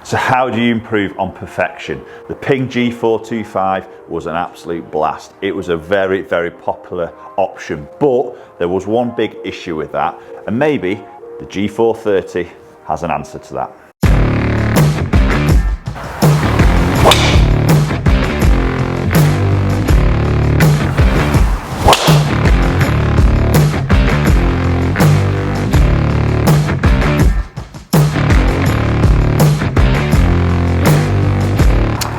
So how do you improve on perfection? The Ping G425 was an absolute blast. It was a very, very popular option, but there was one big issue with that, and maybe the G430 has an answer to that.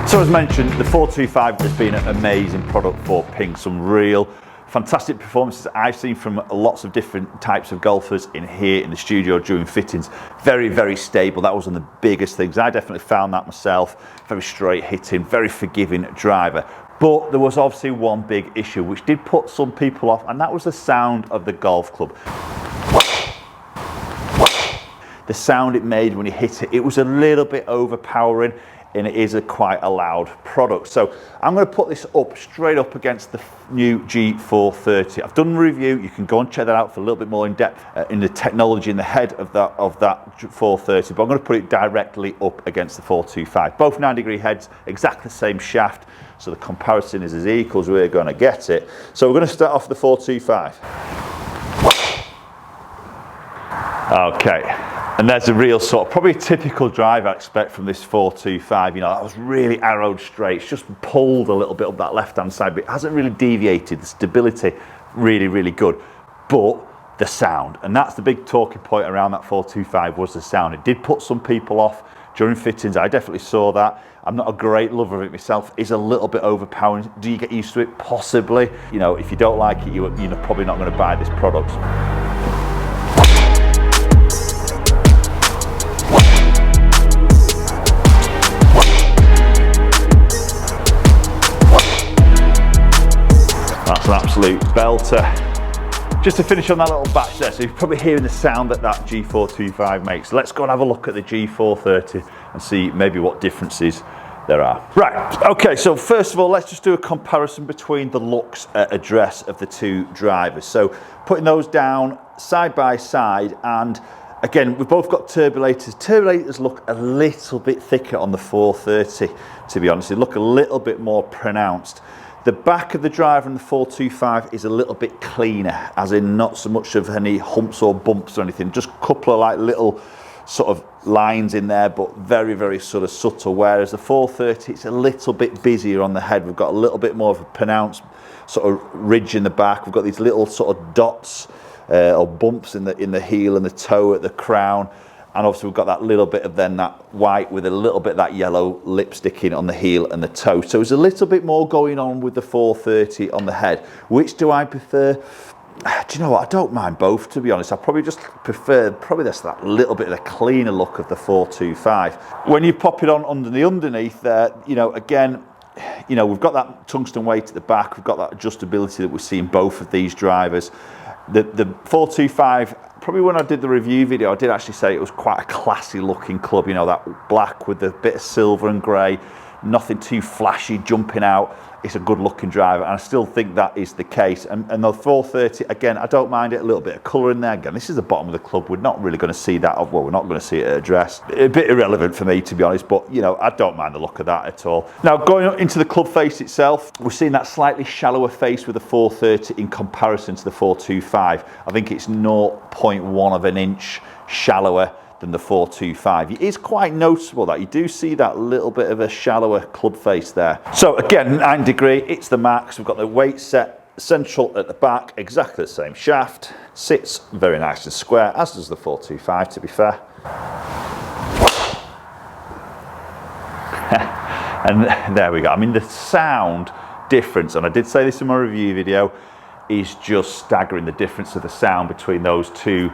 So as mentioned, the 425 has been an amazing product for Ping. Some real fantastic performances I've seen from lots of different types of golfers in here in the studio during fittings. Very, very stable. That was one of the biggest things. I definitely found that myself. Very straight hitting, very forgiving driver. But there was obviously one big issue which did put some people off, and that was the sound of the golf club. The sound it made when you hit it, it was a little bit overpowering, and it is quite a loud product. So I'm going to put this up straight up against the new G430. I've done a review. You can go and check that out for a little bit more in depth in the technology in the head of that 430, but I'm going to put it directly up against the 425. Both 9-degree heads, exactly the same shaft, so the comparison is as equal as we're going to get it. So we're going to start off the 425. Okay. And there's a real sort of, probably a typical drive I expect from this 425. You know, that was really arrowed straight. It's just pulled a little bit up that left-hand side, but it hasn't really deviated. The stability, really, really good. But the sound, and that's the big talking point around that 425, was the sound. It did put some people off during fittings. I definitely saw that. I'm not a great lover of it myself. It's a little bit overpowering. Do you get used to it? Possibly. You know, if you don't like it, you're probably not going to buy this product. That's an absolute belter. Just to finish on that little batch there, so you're probably hearing the sound that that G425 makes. Let's go and have a look at the G430 and see maybe what differences there are. Right, okay, so first of all, let's just do a comparison between the looks at address of the two drivers. So putting those down side by side, and again, we've both got turbulators. Turbulators look a little bit thicker on the 430, to be honest. They look a little bit more pronounced. The back of the driver in the 425 is a little bit cleaner, as in not so much of any humps or bumps or anything, just a couple of like little sort of lines in there, but very, very sort of subtle. Whereas the 430, it's a little bit busier on the head. We've got a little bit more of a pronounced sort of ridge in the back. We've got these little sort of dots or bumps in the heel and the toe at the crown. And obviously we've got that little bit of then that white with a little bit of that yellow lipsticking on the heel and the toe. So there's a little bit more going on with the 430 on the head. Which do I prefer? Do you know what? I don't mind both, to be honest. I probably just prefer that little bit of the cleaner look of the 425. When you pop it on underneath there, you know, again, you know, we've got that tungsten weight at the back. We've got that adjustability that we see in both of these drivers. The 425, probably when I did the review video, I did actually say it was quite a classy looking club, you know, that black with a bit of silver and grey, nothing too flashy jumping out. It's a good looking driver, and I still think that is the case. And the 430, again, I don't mind it, a little bit of colour in there. Again, this is the bottom of the club. We're not really going to see that, well, we're not going to see it at address. A bit irrelevant for me, to be honest, but, you know, I don't mind the look of that at all. Now, going into the club face itself, we're seeing that slightly shallower face with the 430 in comparison to the 425. I think it's 0.1 of an inch shallower than the 425. It is quite noticeable that you do see that little bit of a shallower club face there. So again, 9-degree, it's the max. We've got the weight set central at the back, exactly the same shaft. Sits very nice and square, as does the 425, to be fair. And there we go. I mean, the sound difference, and I did say this in my review video, is just staggering, the difference of the sound between those two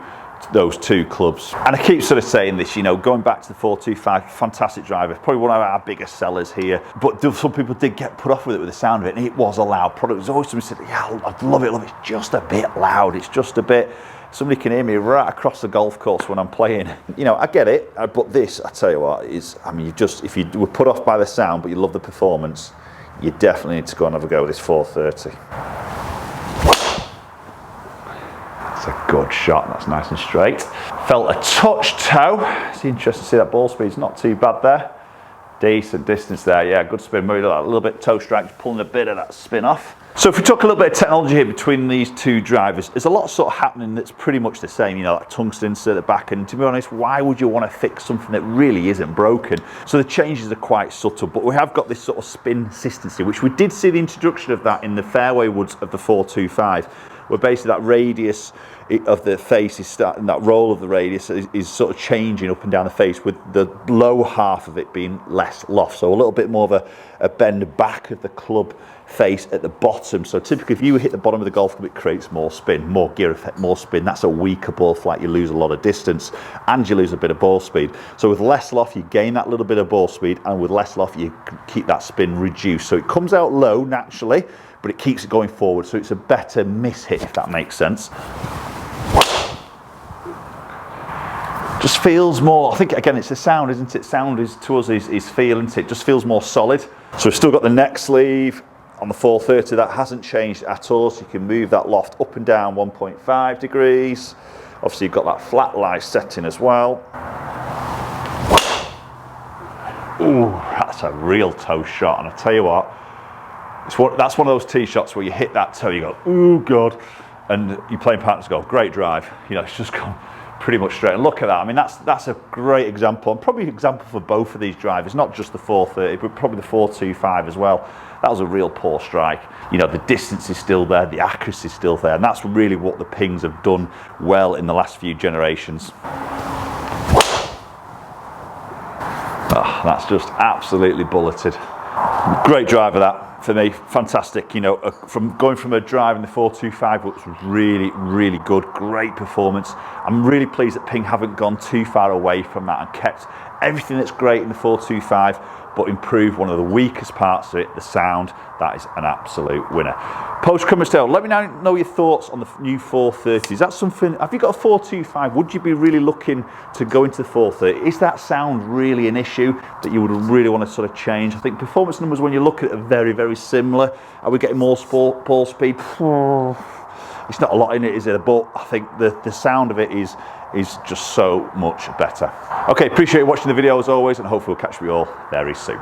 clubs. And I keep sort of saying this, you know, going back to the 425, fantastic driver, probably one of our biggest sellers here, but some people did get put off with it, with the sound of it, and it was a loud product. There's always somebody said, yeah, I love it, it's just a bit loud, it's just a bit, somebody can hear me right across the golf course when I'm playing. You know, I get it, but this, I tell you what, is, I mean, if you were put off by the sound, but you love the performance, you definitely need to go and have a go with this 430. It's a Good shot, that's nice and straight. Felt a touch toe. It's interesting to see that ball speed's not too bad there. Decent distance there, yeah, good spin. Maybe a little bit toe strike, just pulling a bit of that spin off. So if we talk a little bit of technology here between these two drivers, there's a lot sort of happening that's pretty much the same, you know, that tungsten insert at the back, and to be honest, why would you want to fix something that really isn't broken? So the changes are quite subtle, but we have got this sort of spin consistency, which we did see the introduction of that in the fairway woods of the 425, where basically that radius of the face is starting, that roll of the radius is sort of changing up and down the face, with the low half of it being less loft, so a little bit more of a bend back of the club face at the bottom. So typically if you hit the bottom of the golf club, it creates more spin, more gear effect, more spin. That's a weaker ball flight, you lose a lot of distance and you lose a bit of ball speed. So with less loft you gain that little bit of ball speed, and with less loft you keep that spin reduced. So it comes out low naturally, but it keeps it going forward, so it's a better miss hit, if that makes sense. Just feels more, I think again it's the sound, isn't it? Sound is to us is feel, isn't it? Just feels more solid. So we've still got the neck sleeve on the 430, that hasn't changed at all, so you can move that loft up and down 1.5 degrees. Obviously you've got that flat lie setting as well. Ooh, that's a real toe shot, and I tell you what, that's one of those tee shots where you hit that toe, you go, ooh God, and your playing partners go, great drive. You know, it's just gone pretty much straight. And look at that, I mean, that's a great example, and probably an example for both of these drivers, not just the 430, but probably the 425 as well. That was a real poor strike. You know, the distance is still there, the accuracy is still there, and that's really what the Pings have done well in the last few generations. Oh, that's just absolutely bulleted. Great driver that, for me, fantastic. You know, from going from a drive in the 425, which was really good, great performance. I'm really pleased that Ping haven't gone too far away from that and kept everything that's great in the 425, but improved one of the weakest parts of it, the sound. That is an absolute winner. Post comments down, let me know your thoughts on the new 430. Is that something, have you got a 425? Would you be really looking to go into the 430? Is that sound really an issue that you would really want to sort of change? I think performance numbers, when you look at it, are very similar. Are we getting more ball speed? It's not a lot in it, is it? But I think the sound of it is just so much better. Okay, appreciate you watching the video as always, and hopefully we'll catch you all very soon.